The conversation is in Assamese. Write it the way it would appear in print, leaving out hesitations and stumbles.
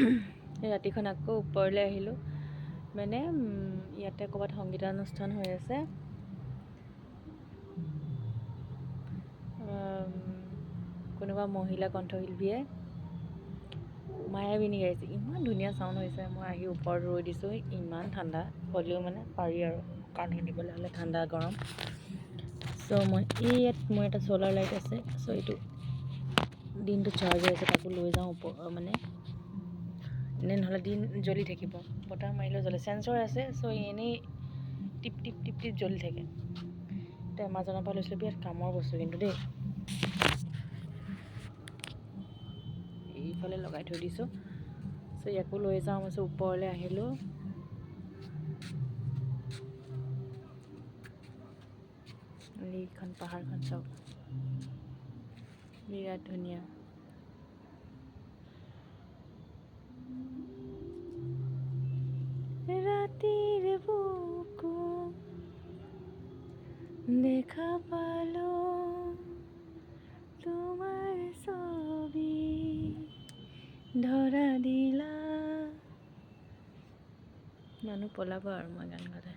সেই ৰাতিখন আকৌ ওপৰলৈ আহিলোঁ, মানে ইয়াতে ক'ৰবাত সংগীতানুষ্ঠান হৈ আছে। কোনোবা মহিলা কণ্ঠশিল্পীয়ে মায়াবিনী গাইছে, ইমান ধুনীয়া চাউণ্ড হৈছে। মই আহি ওপৰত ৰৈ দিছোঁ, ইমান ঠাণ্ডা হ'লেও মানে পাৰি আৰু কাণ শুনিবলৈ হ'লে ঠাণ্ডা গৰম। চ' মই ইয়াত মোৰ এটা চ'লাৰ লাইট আছে, চ' এইটো দিনটো চাৰ্জ হৈ আছে, তাকো লৈ যাওঁ মানে এনে নহ'লে দিন জ্বলি থাকিব, বতাহ মাৰিলেও জ্বলে, চেঞ্চৰ আছে। চ' এনেই টিপ টিপ টিপ টিপ জ্বলি থাকে। এতিয়া এমাজনৰ পৰা লৈছিলোঁ, বিৰাট কামৰ বস্তু কিন্তু দেই। এইফালে লগাই থৈ দিছোঁ। চ' ইয়াকো লৈ যাওঁ, মই ওপৰলৈ আহিলোঁ। এইখন পাহাৰখন চাওক, বিৰাট ধুনীয়া। ৰাতিৰ বুকু দেখা পালো তোমাৰ ছবি ধৰা দিলা। মানুহ পলাব আৰু মই গান গালে।